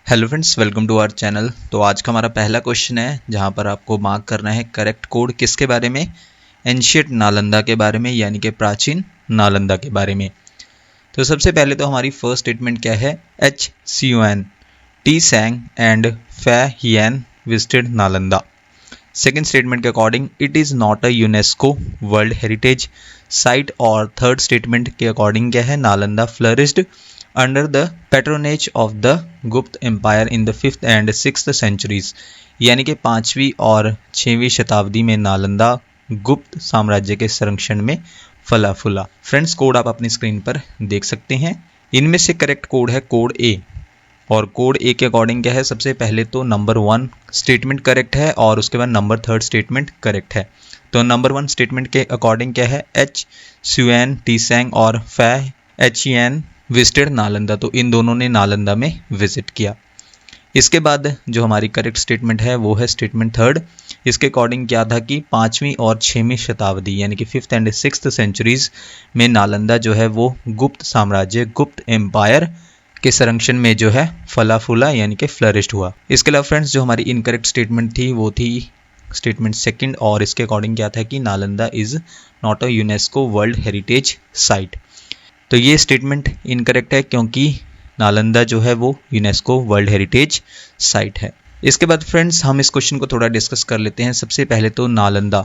Hello friends, welcome to our channel. तो आज का हमारा पहला क्वेश्चन है जहां पर आपको मार्क करना है करेक्ट कोड किसके बारे में, एंशिएंट नालंदा के बारे में, यानी कि प्राचीन नालंदा के बारे में। तो सबसे पहले तो हमारी फर्स्ट स्टेटमेंट क्या है, HCUN T सैंग and Fa Hien visited Nalanda. Second statement के according it is not a UNESCO world heritage site. और थर्ड स्टेटमेंट के अकॉर्डिंग क्या है, Nalanda flourished under the patronage of the Gupta empire in the 5th and 6th centuries, यानी कि 5वीं और 6वीं शताब्दी में नालंदा गुप्त साम्राज्य के संरक्षण में फला फूला। फ्रेंड्स, कोड आप अपनी स्क्रीन पर देख सकते हैं। इनमें से करेक्ट कोड है कोड ए। और कोड ए के अकॉर्डिंग क्या है, सबसे पहले तो नंबर 1 स्टेटमेंट करेक्ट है और उसके बाद नंबर 3 स्टेटमेंट करेक्ट है। तो नंबर 1 स्टेटमेंट के अकॉर्डिंग क्या है, HCUN टी सैंग और फै HEN विजिटेड नालंदा। तो इन दोनों ने नालंदा में विजिट किया। इसके बाद जो हमारी करेक्ट स्टेटमेंट है वो है स्टेटमेंट 3। इसके अकॉर्डिंग क्या था कि 5वीं और 6वीं शताब्दी यानी कि 5th and 6th सेंचुरीज में नालंदा जो है वो गुप्त साम्राज्य, गुप्त एम्पायर के संरक्षण में जो है फला फूला यानी कि फ्लरिश्ड हुआ। इसके अलावा फ्रेंड्स जो हमारी इनकरेक्ट स्टेटमेंट थी वो थी स्टेटमेंट 2 और इसके अकॉर्डिंग क्या था कि Nalanda is not a UNESCO world heritage site. तो ये स्टेटमेंट इनकरेक्ट है क्योंकि नालंदा जो है वो यूनेस्को वर्ल्ड हेरिटेज साइट है। इसके बाद फ्रेंड्स हम इस क्वेश्चन को थोड़ा डिस्कस कर लेते हैं। सबसे पहले तो नालंदा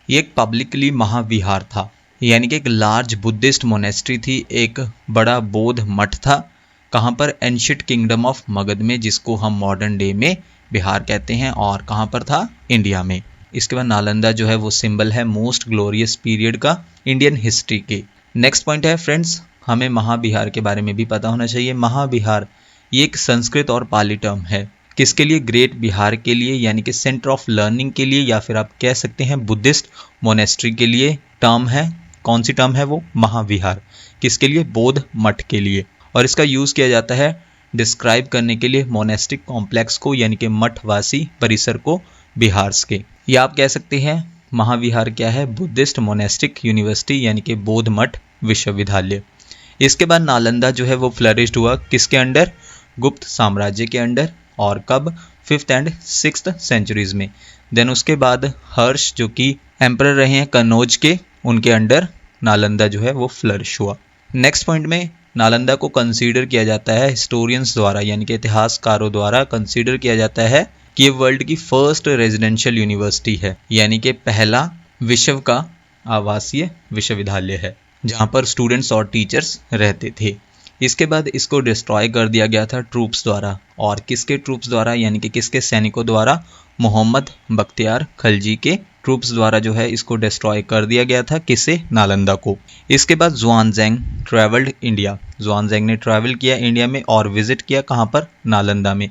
ये एक पब्लिकली महाविहार था, यानी कि एक लार्ज बुद्धिस्ट मोनेस्ट्री थी, एक बड़ा बौद्ध मठ था। कहाँ पर, एंशिएंट किंगडम ऑफ मगध में, जिसको हम मॉडर्न डे में बिहार कहते हैं। और कहाँ पर था, इंडिया में। इसके बाद नालंदा जो है वो सिंबल है मोस्ट ग्लोरियस पीरियड का इंडियन हिस्ट्री के। नेक्स्ट पॉइंट है फ्रेंड्स, हमें महाविहार के बारे में भी पता होना चाहिए। महाविहार ये एक संस्कृत और पाली टर्म है। किसके लिए, ग्रेट बिहार के लिए, यानी कि सेंटर ऑफ लर्निंग के लिए, या फिर आप कह सकते हैं बुद्धिस्ट मोनेस्ट्री के लिए टर्म है। कौन सी टर्म है वो, महाविहार। किसके लिए, बौद्ध मठ के लिए। और इसका यूज किया जाता है डिस्क्राइब करने के लिए मोनेस्टिक कॉम्प्लेक्स को, यानी कि मठवासी परिसर को बिहार के। या आप कह सकते हैं महाविहार क्या है, बुद्धिस्ट मोनेस्टिक यूनिवर्सिटी, यानी कि बौद्ध मठ विश्वविद्यालय। इसके बाद नालंदा जो है वो फ्लरिश्ड हुआ किसके अंडर, गुप्त साम्राज्य के अंडर। और कब, 5th and 6th सेंचुरीज में। देन उसके बाद हर्ष जो कि एम्परर रहे हैं कनौज के, उनके अंडर नालंदा जो है वो फ्लरिश हुआ। नेक्स्ट पॉइंट में नालंदा को कंसीडर किया जाता है हिस्टोरियंस द्वारा, यानी कि इतिहासकारों द्वारा कंसीडर किया जाता है कि ये वर्ल्ड की फर्स्ट रेजिडेंशियल यूनिवर्सिटी है, यानी कि पहला विश्व का आवासीय विश्वविद्यालय है जहाँ पर स्टूडेंट्स और टीचर्स रहते थे। इसके बाद इसको डिस्ट्रॉय कर दिया गया था ट्रूप्स द्वारा। और किसके ट्रूप्स द्वारा, यानी कि किसके सैनिकों द्वारा, मोहम्मद बख्तियार खलजी के ट्रूप्स द्वारा जो है इसको डिस्ट्रॉय कर दिया गया था। किसे, नालंदा को। इसके बाद ज़ुआनज़ैंग ट्रैवल्ड इंडिया। ज़ुआनज़ैंग ने ट्रैवल किया इंडिया में और विजिट किया कहाँ पर, नालंदा में।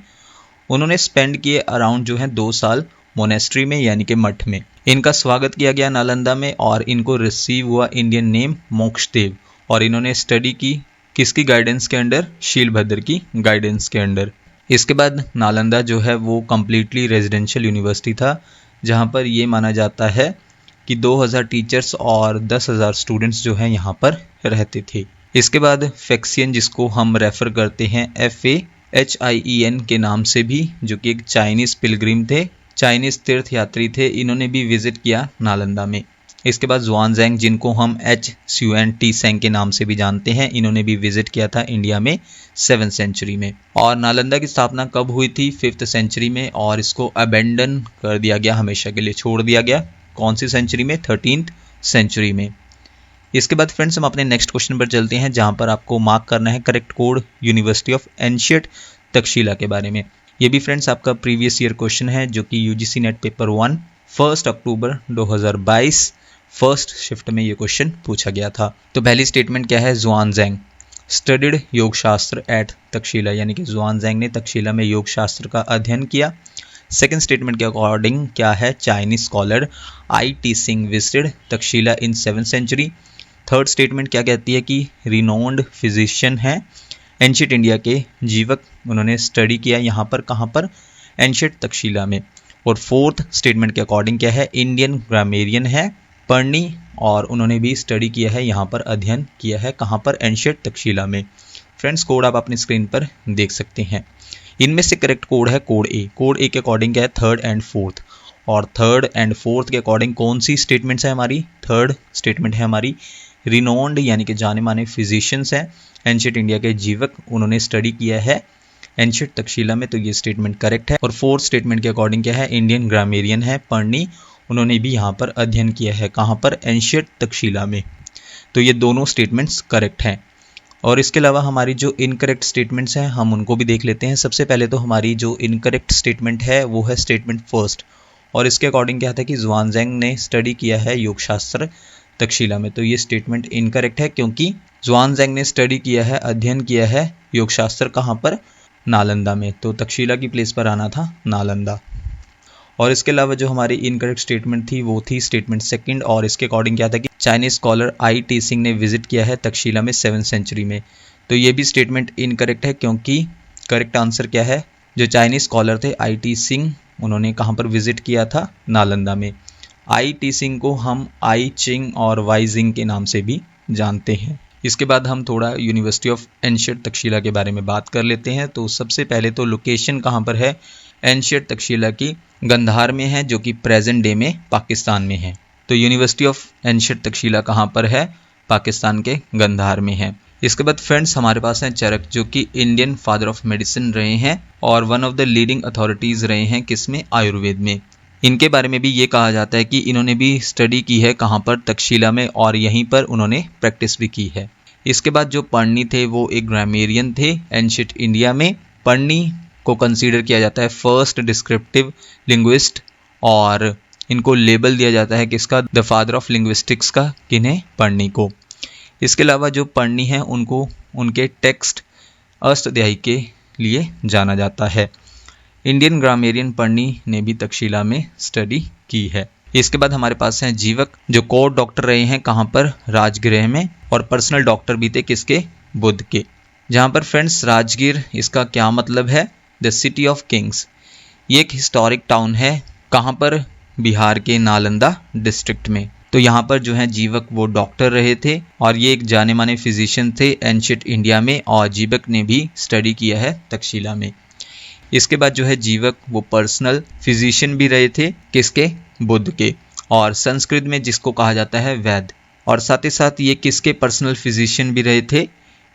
उन्होंने स्पेंड किए अराउंड जो है 2 साल मोनेस्ट्री में, यानी कि मठ में। इनका स्वागत किया गया नालंदा में और इनको रिसीव हुआ इंडियन नेम मोक्षदेव। और इन्होंने स्टडी की किसकी गाइडेंस के अंडर, शीलभद्र की गाइडेंस के अंडर। इसके बाद नालंदा जो है वो कम्प्लीटली रेजिडेंशियल यूनिवर्सिटी था, जहाँ पर ये माना जाता है कि 2000 टीचर्स और 10,000 स्टूडेंट्स जो हैं यहाँ पर रहते थे। इसके बाद फैक्सियन, जिसको हम रेफर करते हैं FAHIEN के नाम से भी, जो कि एक चाइनीज़ पिलग्रिम थे, चाइनीज़ तीर्थ यात्री थे, इन्होंने भी विजिट किया नालंदा में। इसके बाद ज़ुआनज़ैंग, जिनको हम HCUN टी सैंग के नाम से भी जानते हैं, इन्होंने भी विजिट किया था इंडिया में 7th सेंचुरी में। और नालंदा की स्थापना कब हुई थी, 5th सेंचुरी में। और इसको अबेंडन कर दिया गया, हमेशा के लिए छोड़ दिया गया। कौन सी सेंचुरी में, 13th सेंचुरी में। इसके बाद फ्रेंड्स हम अपने नेक्स्ट क्वेश्चन पर चलते हैं, जहाँ पर आपको मार्क करना है correct code university of ancient Takshashila के बारे में। ये भी फ्रेंड्स आपका प्रीवियस ईयर क्वेश्चन है, जो कि UGC नेट पेपर 1 1 अक्टूबर 2022 फर्स्ट शिफ्ट में ये क्वेश्चन पूछा गया था। तो पहली स्टेटमेंट क्या है, ज़ुआनज़ैंग स्टडीड योग शास्त्र एट तक्षशिला, यानी कि ज़ुआनज़ैंग ने तक्षशिला में योग शास्त्र का अध्ययन किया। सेकेंड स्टेटमेंट के अकॉर्डिंग क्या है, चाइनीज स्कॉलर IT सिंह visited Taxila in 7th century. Third statement क्या कहती है कि रिनोन्ड फिजिशियन है एंशिएंट इंडिया के जीवक, उन्होंने स्टडी किया यहाँ पर, कहाँ पर, एंशिएंट तक्षशिला में। और फोर्थ स्टेटमेंट के अकॉर्डिंग क्या है, इंडियन ग्रामेरियन है पर्णी, और उन्होंने भी स्टडी किया है यहाँ पर, अध्ययन किया है कहाँ पर, एंशिएंट तक्षशिला में। फ्रेंड्स, कोड आप अपनी स्क्रीन पर देख सकते हैं। इनमें से करेक्ट कोड है कोड ए। कोड ए के अकॉर्डिंग क्या है, थर्ड एंड फोर्थ। और थर्ड एंड फोर्थ के अकॉर्डिंग कौन सी स्टेटमेंट्स है हमारी, थर्ड स्टेटमेंट है हमारी रिनोन्ड यानी कि जाने माने फिजिशियंस हैं एंशिएंट इंडिया के जीवक, उन्होंने स्टडी किया है एंशिएंट तक्षशिला में, तो ये स्टेटमेंट करेक्ट है। और फोर्थ स्टेटमेंट के अकॉर्डिंग क्या है, इंडियन ग्रामेरियन है पर्णी, उन्होंने भी यहाँ पर अध्ययन किया है, कहाँ पर, एंशिएंट तक्षशिला में। तो ये दोनों स्टेटमेंट्स करेक्ट हैं। और इसके अलावा हमारी जो इनकरेक्ट स्टेटमेंट्स हैं हम उनको भी देख लेते हैं। सबसे पहले तो हमारी जो इनकरेक्ट स्टेटमेंट है वो है स्टेटमेंट फर्स्ट, और इसके अकॉर्डिंग क्या था कि ज़ुआनज़ैंग ने स्टडी किया है योगशास्त्र तक्षशिला में। तो ये स्टेटमेंट इनकरेक्ट है क्योंकि ज़ुआनज़ैंग ने स्टडी किया है, अध्ययन किया है योगशास्त्र कहाँ पर, नालंदा में। तो तक्षशिला की प्लेस पर आना था नालंदा। और इसके अलावा जो हमारी इनकरेक्ट स्टेटमेंट थी वो थी स्टेटमेंट सेकंड, और इसके अकॉर्डिंग क्या था कि Chinese scholar I T Singh ने विजिट किया है तक्षशिला में 7th सेंचुरी में। तो ये भी स्टेटमेंट इनकरेक्ट है क्योंकि करेक्ट आंसर क्या है, जो चाइनीज स्कॉलर थे आई टी सिंह, उन्होंने कहाँ पर विजिट किया था, नालंदा में। आई टी सिंह को हम आई चिंग और वाई जिंग के नाम से भी जानते हैं। इसके बाद हम थोड़ा यूनिवर्सिटी ऑफ एंशिएंट तक्षशिला के बारे में बात कर लेते हैं। तो सबसे पहले तो लोकेशन कहाँ पर है, एंशिएंट तक्षशिला की गंधार में है, जो कि प्रेजेंट डे में पाकिस्तान में है। तो यूनिवर्सिटी ऑफ एंशिएंट तक्षशिला कहाँ पर है, पाकिस्तान के गंधार में है। इसके बाद फ्रेंड्स हमारे पास हैं चरक, जो कि इंडियन फादर ऑफ मेडिसिन रहे हैं और one of the leading authorities रहे हैं किसमें, आयुर्वेद में। इनके बारे में भी ये कहा जाता है कि इन्होंने भी स्टडी की है कहाँ पर, तक्षशिला में, और यहीं पर उन्होंने प्रैक्टिस भी की है। इसके बाद जो पर्णी थे वो एक ग्रामेरियन थे एंशिएंट इंडिया में। पर्णी को कंसीडर किया जाता है फर्स्ट डिस्क्रिप्टिव लिंग्विस्ट, और इनको लेबल दिया जाता है किसका, द फादर ऑफ लिंग्विस्टिक्स का, किन्हें, पर्णी को। इसके अलावा जो पर्णी हैं उनको उनके टेक्स्ट अष्टाध्यायी के लिए जाना जाता है। इंडियन ग्रामेरियन पर्णी ने भी तक्षशिला में स्टडी की है। इसके बाद हमारे पास हैं जीवक, जो कोर्ट डॉक्टर रहे हैं कहाँ पर, राजगृह में, और पर्सनल डॉक्टर भी थे किसके, बुद्ध के। जहाँ पर फ्रेंड्स राजगीर, इसका क्या मतलब है, द सिटी ऑफ किंग्स। ये एक हिस्टोरिक टाउन है, कहाँ पर, बिहार के नालंदा डिस्ट्रिक्ट में। तो यहाँ पर जो है जीवक वो डॉक्टर रहे थे, और ये एक जाने माने फिजिशियन थे एंशिएंट इंडिया में, और जीवक ने भी स्टडी किया है तक्षशिला में। इसके बाद जो है जीवक वो पर्सनल फिजिशियन भी रहे थे किसके, बुद्ध के, और संस्कृत में जिसको कहा जाता है वैद्य। और साथ ही साथ ये किसके पर्सनल फिजिशियन भी रहे थे,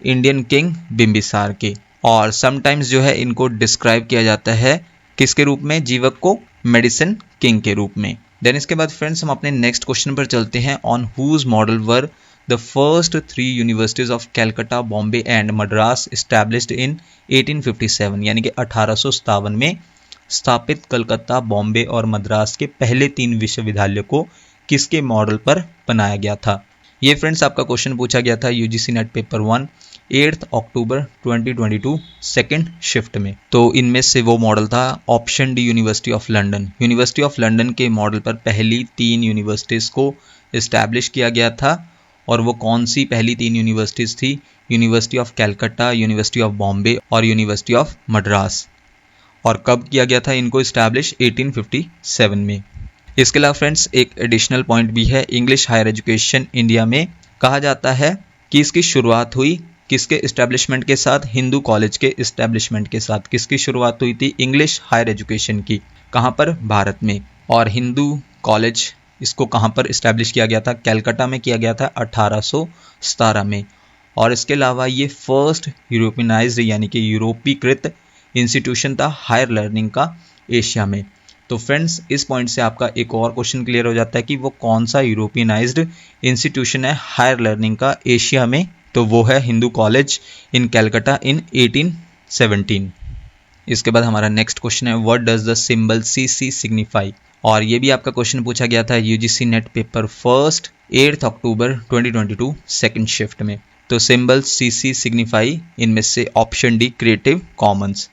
इंडियन किंग बिंबिसार के। और समटाइम्स जो है इनको डिस्क्राइब किया जाता है किसके रूप में, जीवक को मेडिसिन किंग के रूप में। देन इसके बाद फ्रेंड्स हम अपने नेक्स्ट क्वेश्चन पर चलते हैं। On whose model were the first 3 universities of Calcutta, Bombay and Madras established in 1857, यानी कि 1857 में स्थापित कलकत्ता, बॉम्बे और मद्रास के पहले 3 विश्वविद्यालयों को किसके मॉडल पर बनाया गया था। ये फ्रेंड्स आपका क्वेश्चन पूछा गया था यूजीसी नेट पेपर 1 8 अक्टूबर 2022 सेकेंड शिफ्ट में। तो इनमें से वो मॉडल था option D, university of London. University of London के मॉडल पर पहली 3 यूनिवर्सिटीज़ को इस्टेब्लिश किया गया था, और वो कौन सी पहली 3 यूनिवर्सिटीज़ थी, university of Calcutta, university of Bombay और यूनिवर्सिटी ऑफ मद्रास। और कब किया गया था इनको इस्टेब्लिश, 1857 में। इसके अलावा फ्रेंड्स एक एडिशनल पॉइंट भी है, इंग्लिश हायर एजुकेशन इंडिया में कहा जाता है कि इसकी शुरुआत हुई किसके इस्टेब्लिशमेंट के साथ, हिंदू कॉलेज के इस्टेब्लिशमेंट के साथ। किसकी शुरुआत हुई थी, इंग्लिश हायर एजुकेशन की, कहाँ पर, भारत में। और हिंदू कॉलेज इसको कहाँ पर इस्टेब्लिश किया गया था, कैलकाटा में किया गया था 1817 में। और इसके अलावा ये फर्स्ट यूरोपियनाइज्ड यानी कि यूरोपीकृत इंस्टीट्यूशन था हायर लर्निंग का एशिया में। तो फ्रेंड्स इस पॉइंट से आपका एक और क्वेश्चन क्लियर हो जाता है कि वो कौन सा यूरोपियनाइज्ड इंस्टीट्यूशन है हायर लर्निंग का एशिया में, तो वो है हिंदू कॉलेज इन कैलकाटा इन 1817। इसके बाद हमारा नेक्स्ट क्वेश्चन है, what does the symbol CC signify. और ये भी आपका क्वेश्चन पूछा गया था यूजीसी नेट पेपर फर्स्ट 8 अक्टूबर 2022 सेकेंड शिफ्ट में। तो सिंबल CC सिग्निफाई इनमें से ऑप्शन डी, क्रिएटिव कॉमन्स।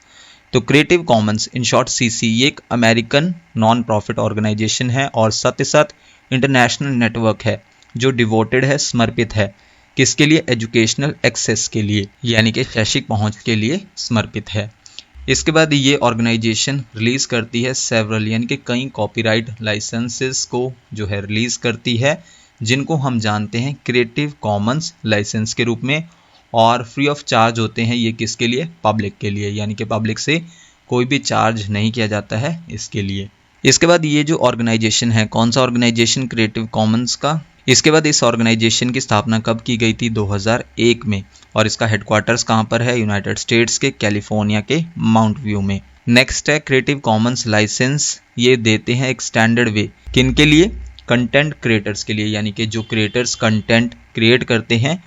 तो creative commons in short CC ये एक अमेरिकन नॉन प्रॉफिट ऑर्गेनाइजेशन है, और साथ ही साथ इंटरनेशनल नेटवर्क है जो डिवोटेड है, समर्पित है किसके लिए, एजुकेशनल एक्सेस के लिए, यानी कि शैक्षिक पहुंच के लिए समर्पित है। इसके बाद ये ऑर्गेनाइजेशन रिलीज करती है सेवरल यानी कि कई कॉपीराइट लाइसेंसेस को जो है रिलीज करती है, जिनको हम जानते हैं क्रिएटिव कॉमन्स लाइसेंस के रूप में। और फ्री ऑफ चार्ज होते हैं ये किसके लिए, पब्लिक के लिए, यानी कि पब्लिक से कोई भी चार्ज नहीं किया जाता है इसके लिए। इसके बाद ये जो ऑर्गेनाइजेशन है, कौन सा ऑर्गेनाइजेशन, क्रिएटिव कॉमन्स का। इसके बाद इस ऑर्गेनाइजेशन की स्थापना कब की गई थी, 2001 में, और इसका हेडक्वार्टर्स कहाँ पर है, यूनाइटेड स्टेट्स के कैलिफोर्निया के माउंट व्यू में। नेक्स्ट है क्रिएटिव कॉमन्स लाइसेंस, ये देते हैं एक स्टैंडर्ड वे, किन के लिए, कंटेंट क्रिएटर्स के लिए, यानी कि जो क्रिएटर्स कंटेंट क्रिएट करते हैं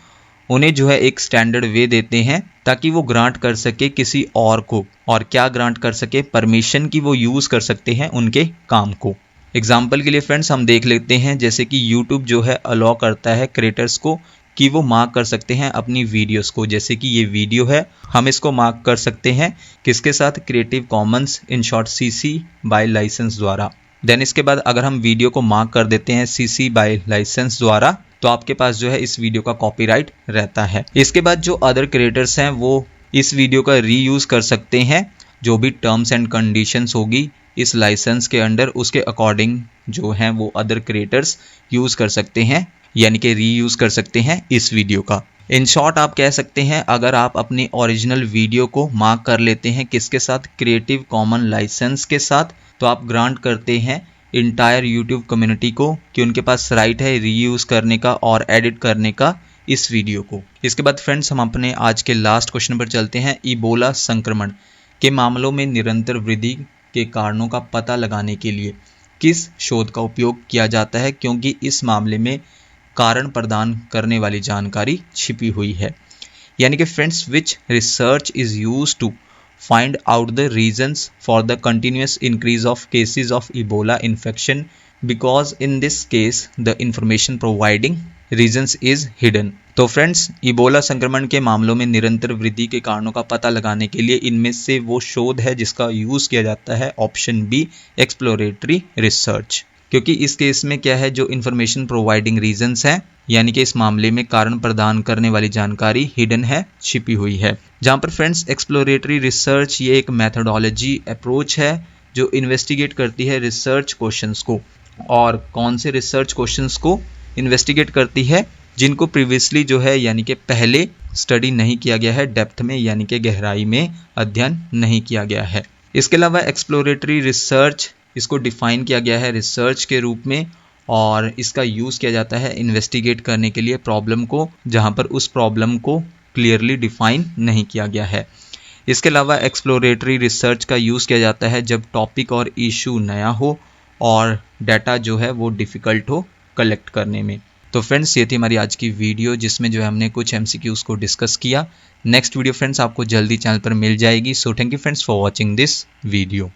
उन्हें जो है एक स्टैंडर्ड वे देते हैं ताकि वो ग्रांट कर सके किसी और को, और क्या ग्रांट कर सके, परमिशन की वो यूज़ कर सकते हैं उनके काम को। एग्जाम्पल के लिए फ्रेंड्स हम देख लेते हैं, जैसे कि यूट्यूब जो है अलाउ करता है क्रिएटर्स को कि वो मार्क कर सकते हैं अपनी वीडियोस को, जैसे कि ये वीडियो है, हम इसको मार्क कर सकते हैं किसके साथ, creative commons in short CC by licence द्वारा। देन इसके बाद अगर हम वीडियो को मार्क कर देते हैं CC बाय लाइसेंस द्वारा तो आपके पास जो है इस वीडियो का कॉपीराइट रहता है। इसके बाद जो अदर क्रिएटर्स हैं वो इस वीडियो का रीयूज़ कर सकते हैं, जो भी टर्म्स एंड कंडीशंस होगी इस लाइसेंस के अंडर उसके अकॉर्डिंग जो हैं वो अदर क्रिएटर्स यूज़ कर सकते हैं, यानी कि रीयूज़ कर सकते हैं इस वीडियो का। इन शॉर्ट आप कह सकते हैं अगर आप अपनी ओरिजिनल वीडियो को मार्क कर लेते हैं किसके साथ, क्रिएटिव कॉमन लाइसेंस के साथ, तो आप ग्रांट करते हैं इंटायर यूट्यूब कम्युनिटी को कि उनके पास राइट है रीयूज़ करने का और एडिट करने का इस वीडियो को। इसके बाद फ्रेंड्स हम अपने आज के लास्ट क्वेश्चन पर चलते हैं। इबोला संक्रमण के मामलों में निरंतर वृद्धि के कारणों का पता लगाने के लिए किस शोध का उपयोग किया जाता है, क्योंकि इस मामले में कारण प्रदान करने वाली जानकारी छिपी हुई है। यानी कि friends which research is used to find out the reasons for the continuous increase of cases of Ebola infection, because in this case the information providing reasons is hidden। तो फ्रेंड्स इबोला संक्रमण के मामलों में निरंतर वृद्धि के कारणों का पता लगाने के लिए इनमें से वो शोध है जिसका यूज़ किया जाता है ऑप्शन बी, एक्सप्लोरेटरी रिसर्च। क्योंकि इस केस में क्या है, जो इन्फॉर्मेशन प्रोवाइडिंग रीजंस हैं, यानी कि इस मामले में कारण प्रदान करने वाली जानकारी हिडन है, छिपी हुई है। जहाँ पर फ्रेंड्स एक्सप्लोरेटरी रिसर्च ये एक मेथोडोलॉजी अप्रोच है जो इन्वेस्टिगेट करती है रिसर्च क्वेश्चंस को, और कौन से रिसर्च क्वेश्चंस को इन्वेस्टिगेट करती है, जिनको प्रीवियसली जो है यानी कि पहले स्टडी नहीं किया गया है डेप्थ में, यानी कि गहराई में अध्ययन नहीं किया गया है। इसके अलावा एक्सप्लोरेटरी रिसर्च इसको डिफाइन किया गया है रिसर्च के रूप में, और इसका यूज़ किया जाता है इन्वेस्टिगेट करने के लिए प्रॉब्लम को, जहाँ पर उस प्रॉब्लम को क्लियरली डिफाइन नहीं किया गया है। इसके अलावा एक्सप्लोरेटरी रिसर्च का यूज़ किया जाता है जब टॉपिक और इशू नया हो और डाटा जो है वो डिफ़िकल्ट हो कलेक्ट करने में। तो फ्रेंड्स ये थी हमारी आज की वीडियो जिसमें जो है हमने कुछ MCQs को डिस्कस किया। नेक्स्ट वीडियो फ्रेंड्स आपको जल्दी चैनल पर मिल जाएगी। So thank you friends for watching this video.